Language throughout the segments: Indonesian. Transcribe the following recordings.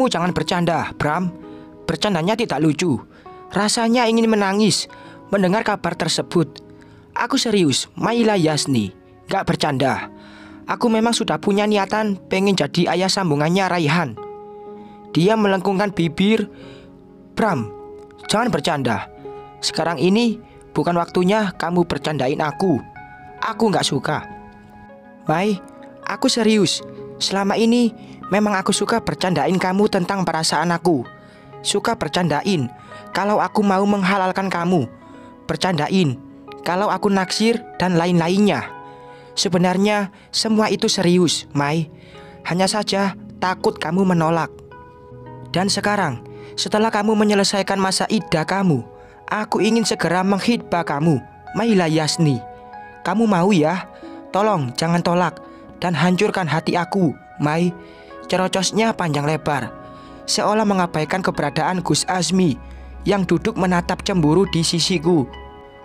Kamu jangan bercanda, Bram. Bercandanya tidak lucu. Rasanya ingin menangis mendengar kabar tersebut. Aku serius, Maila Yasni. Gak bercanda. Aku memang sudah punya niatan pengen jadi ayah sambungannya Raihan. Dia melengkungkan bibir. Bram, jangan bercanda. Sekarang ini bukan waktunya kamu bercandain aku. Aku gak suka. Mai, aku serius. Selama ini memang aku suka bercandain kamu tentang perasaan aku. Suka bercandain kalau aku mau menghalalkan kamu. Bercandain kalau aku naksir dan lain-lainnya. Sebenarnya semua itu serius, Mai. Hanya saja takut kamu menolak. Dan sekarang, setelah kamu menyelesaikan masa iddah kamu, aku ingin segera menghitbah kamu, Maila Yasni. Kamu mau ya? Tolong jangan tolak dan hancurkan hati aku, Mai. Cerocosnya panjang lebar, seolah mengabaikan keberadaan Gus Azmi yang duduk menatap cemburu di sisiku.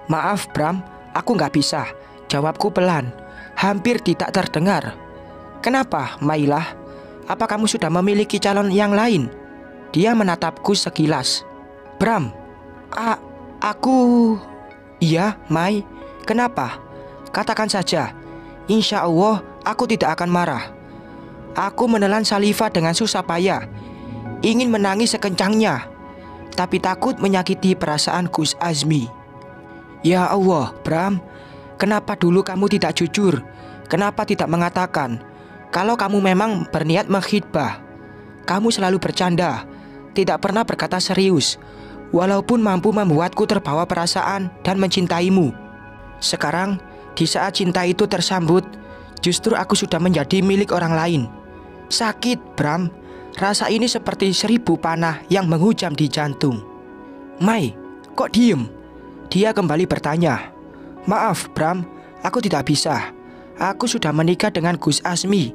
Maaf Bram, aku gak bisa. Jawabku pelan, hampir tidak terdengar. Kenapa, Maila? Apa kamu sudah memiliki calon yang lain? Dia menatapku sekilas. Bram, aku... Iya, Mai. Kenapa? Katakan saja. Insya Allah aku tidak akan marah. Aku menelan saliva dengan susah payah, ingin menangis sekencangnya, tapi takut menyakiti perasaan Gus Azmi. Ya Allah, Bram, kenapa dulu kamu tidak jujur? Kenapa tidak mengatakan kalau kamu memang berniat menghitbah? Kamu selalu bercanda, tidak pernah berkata serius, walaupun mampu membuatku terbawa perasaan dan mencintaimu. Sekarang, di saat cinta itu tersambut, justru aku sudah menjadi milik orang lain. Sakit, Bram. Rasa ini seperti 1000 panah yang menghujam di jantung. Mai, kok diem? Dia kembali bertanya. Maaf, Bram, aku tidak bisa. Aku sudah menikah dengan Gus Azmi.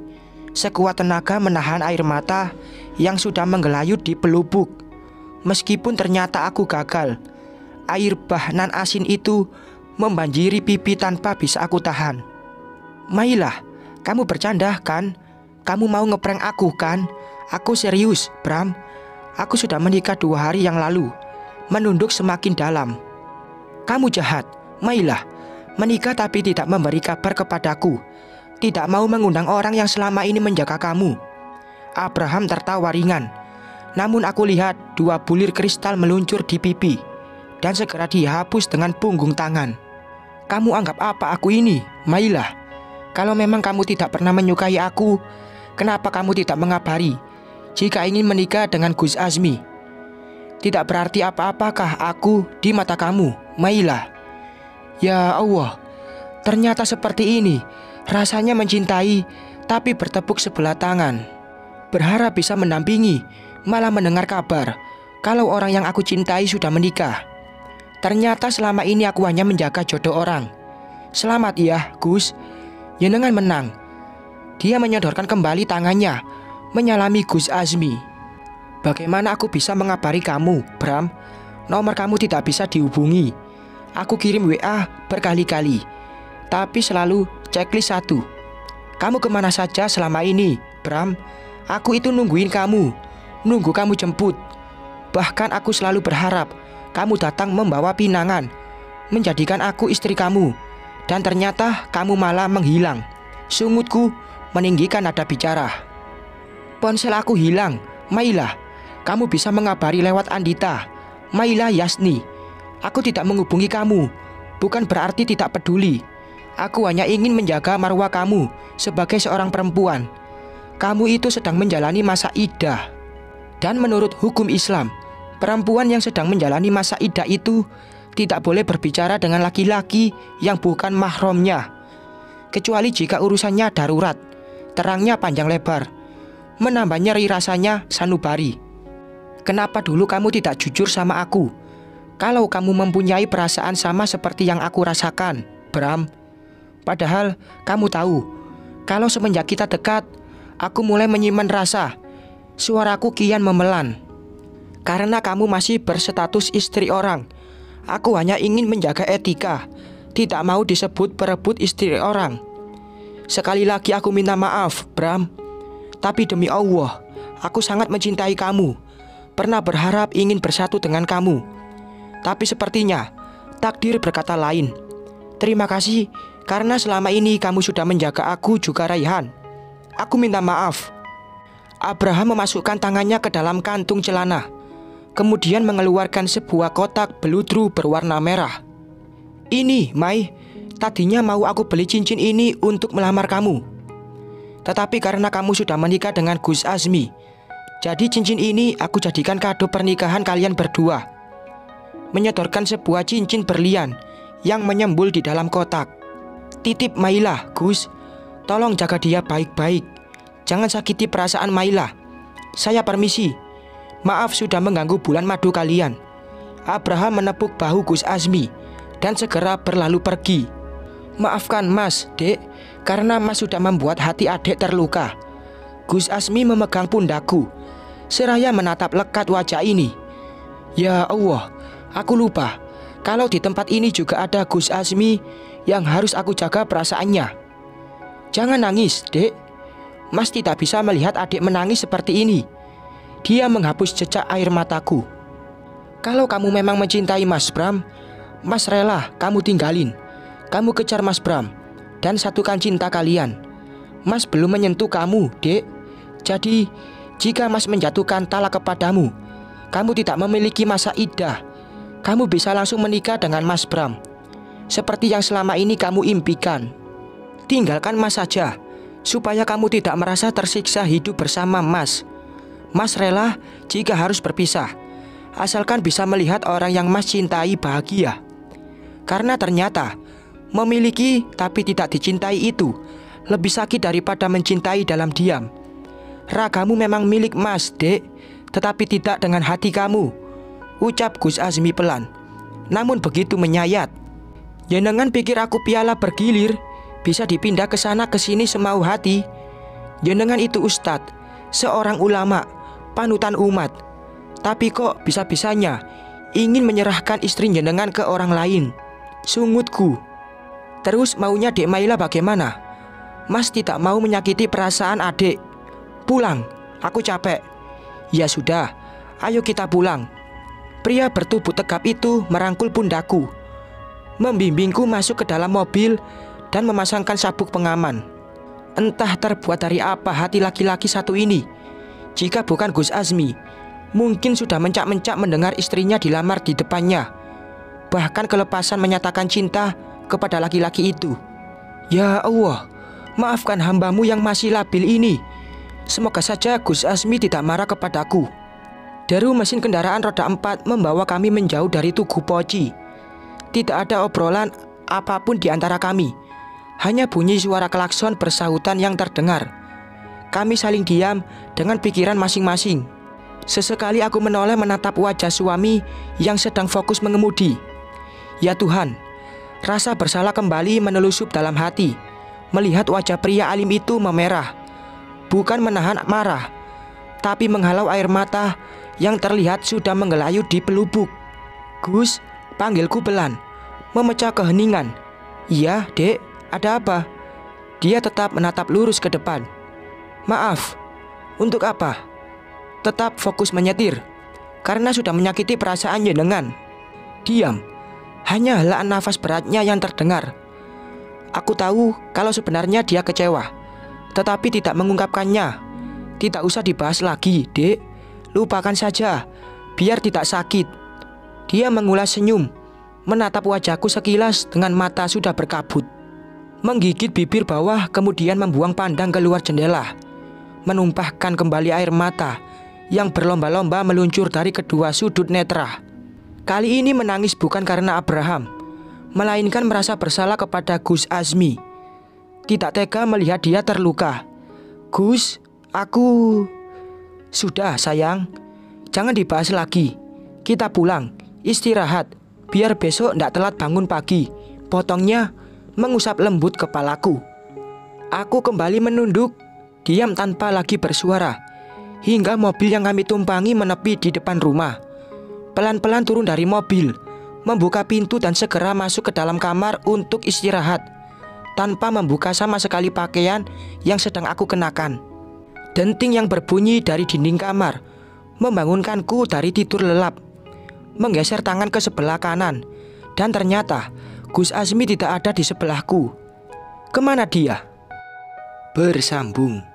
Sekuat tenaga menahan air mata yang sudah menggelayut di pelupuk. Meskipun ternyata aku gagal, air bah nan asin itu membanjiri pipi tanpa bisa aku tahan. Maila, kamu bercanda kan? Kamu mau ngeprank aku kan? Aku serius, Bram. Aku sudah menikah 2 hari yang lalu. Menunduk semakin dalam. Kamu jahat, Maila. Menikah tapi tidak memberi kabar kepadaku. Tidak mau mengundang orang yang selama ini menjaga kamu. Abraham tertawa ringan. Namun aku lihat 2 bulir kristal meluncur di pipi dan segera dihapus dengan punggung tangan. Kamu anggap apa aku ini, Maila? Kalau memang kamu tidak pernah menyukai aku, kenapa kamu tidak mengabari jika ingin menikah dengan Gus Azmi? Tidak berarti apa-apakah aku di mata kamu, Maila? Ya Allah, ternyata seperti ini rasanya mencintai tapi bertepuk sebelah tangan. Berharap bisa mendampingi, malah mendengar kabar kalau orang yang aku cintai sudah menikah. Ternyata selama ini aku hanya menjaga jodoh orang. Selamat ya, Gus. Jenengan menang. Dia menyodorkan kembali tangannya, menyalami Gus Azmi. Bagaimana aku bisa mengabari kamu, Bram? Nomor kamu tidak bisa dihubungi. Aku kirim WA berkali-kali, tapi selalu checklist 1. Kamu kemana saja selama ini, Bram? Aku itu nungguin kamu, nunggu kamu jemput. Bahkan aku selalu berharap kamu datang membawa pinangan, menjadikan aku istri kamu. Dan ternyata kamu malah menghilang. Sungutku meninggikan nada bicara. Ponsel aku hilang, Maila. Kamu bisa mengabari lewat Andita, Maila Yasni. Aku tidak menghubungi kamu, bukan berarti tidak peduli. Aku hanya ingin menjaga marwah kamu sebagai seorang perempuan. Kamu itu sedang menjalani masa iddah. Dan menurut hukum Islam, perempuan yang sedang menjalani masa iddah itu tidak boleh berbicara dengan laki-laki yang bukan mahramnya, kecuali jika urusannya darurat. Terangnya panjang lebar, menambah nyeri rasanya sanubari. Kenapa dulu kamu tidak jujur sama aku? Kalau kamu mempunyai perasaan sama seperti yang aku rasakan, Bram. Padahal kamu tahu, kalau semenjak kita dekat, aku mulai menyimpan rasa. Suaraku kian memelan. Karena kamu masih berstatus istri orang, aku hanya ingin menjaga etika, tidak mau disebut perebut istri orang. Sekali lagi aku minta maaf, Bram. Tapi demi Allah, Aku sangat mencintai kamu, pernah berharap ingin bersatu dengan kamu. Tapi sepertinya takdir berkata lain. Terima kasih karena selama ini kamu sudah menjaga aku juga Raihan. Aku minta maaf. Abraham memasukkan tangannya ke dalam kantung celana, kemudian mengeluarkan sebuah kotak beludru berwarna merah. Ini, Mai, tadinya mau aku beli cincin ini untuk melamar kamu. Tetapi karena kamu sudah menikah dengan Gus Azmi, jadi cincin ini aku jadikan kado pernikahan kalian berdua. Menyodorkan sebuah cincin berlian yang menyembul di dalam kotak. Titip Mailah, Gus. Tolong jaga dia baik-baik. Jangan sakiti perasaan Mailah. Saya permisi. Maaf sudah mengganggu bulan madu kalian. Abraham menepuk bahu Gus Azmi dan segera berlalu pergi. Maafkan Mas, Dek, karena Mas sudah membuat hati adik terluka. Gus Azmi memegang pundakku seraya menatap lekat wajah ini. Ya Allah, aku lupa kalau di tempat ini juga ada Gus Azmi yang harus aku jaga perasaannya. Jangan nangis, Dek. Mas tidak bisa melihat adik menangis seperti ini. Dia menghapus jejak air mataku. Kalau kamu memang mencintai Mas Bram, Mas rela kamu tinggalin. Kamu kejar Mas Bram dan satukan cinta kalian. Mas belum menyentuh kamu, Dek. Jadi, jika Mas menjatuhkan talak kepadamu, kamu tidak memiliki masa iddah. Kamu bisa langsung menikah dengan Mas Bram, seperti yang selama ini kamu impikan. Tinggalkan Mas saja, supaya kamu tidak merasa tersiksa hidup bersama Mas. Mas rela jika harus berpisah, asalkan bisa melihat orang yang Mas cintai bahagia. Karena ternyata memiliki tapi tidak dicintai itu lebih sakit daripada mencintai dalam diam. Ragamu memang milik Mas, Dek, tetapi tidak dengan hati kamu, ucap Gus Azmi pelan, namun begitu menyayat. Jenengan pikir aku piala bergilir, bisa dipindah ke sana ke sini semau hati. Jenengan itu ustadz, seorang ulama, panutan umat, tapi kok bisa-bisanya ingin menyerahkan istri jenengan ke orang lain. Sungutku. Terus maunya Dek Maila bagaimana? Mas tidak mau menyakiti perasaan adik. Pulang, aku capek. Ya sudah, ayo kita pulang. Pria bertubuh tegap itu merangkul pundakku, membimbingku masuk ke dalam mobil dan memasangkan sabuk pengaman. Entah terbuat dari apa hati laki-laki satu ini. Jika bukan Gus Azmi, mungkin sudah mencak-mencak mendengar istrinya dilamar di depannya. Bahkan kelepasan menyatakan cinta kepada laki-laki itu. Ya Allah, maafkan hambamu yang masih labil ini. Semoga saja Gus Azmi tidak marah kepadaku. Deru mesin kendaraan roda 4 membawa kami menjauh dari Tugu Poci. Tidak ada obrolan apapun di antara kami. Hanya bunyi suara klakson bersahutan yang terdengar. Kami saling diam dengan pikiran masing-masing. Sesekali aku menoleh menatap wajah suami yang sedang fokus mengemudi. Ya Tuhan, rasa bersalah kembali menelusup dalam hati. Melihat wajah pria alim itu memerah, bukan menahan marah, tapi menghalau air mata yang terlihat sudah menggelayut di pelubuk. Gus, panggilku pelan, memecah keheningan. Iya, Dek, ada apa? Dia tetap menatap lurus ke depan. Maaf, untuk apa? Tetap fokus menyetir, karena sudah menyakiti perasaan jenengan. Diam, hanya helaan nafas beratnya yang terdengar. Aku tahu kalau sebenarnya dia kecewa, tetapi tidak mengungkapkannya. Tidak usah dibahas lagi, Dek. Lupakan saja, biar tidak sakit. Dia mengulas senyum, menatap wajahku sekilas dengan mata sudah berkabut. Menggigit bibir bawah, kemudian membuang pandang keluar jendela, menumpahkan kembali air mata yang berlomba-lomba meluncur dari kedua sudut netra. Kali ini menangis bukan karena Abraham, melainkan merasa bersalah kepada Gus Azmi. Tidak tega melihat dia terluka. Gus, aku... Sudah sayang, jangan dibahas lagi. Kita pulang, istirahat, biar besok tidak telat bangun pagi, potongnya mengusap lembut kepalaku. Aku kembali menunduk, diam tanpa lagi bersuara, hingga mobil yang kami tumpangi menepi di depan rumah. Pelan-pelan turun dari mobil, membuka pintu dan segera masuk ke dalam kamar untuk istirahat, tanpa membuka sama sekali pakaian yang sedang aku kenakan. Denting yang berbunyi dari dinding kamar membangunkanku dari tidur lelap. Menggeser tangan ke sebelah kanan, dan ternyata Gus Asmi tidak ada di sebelahku. Kemana dia? Bersambung.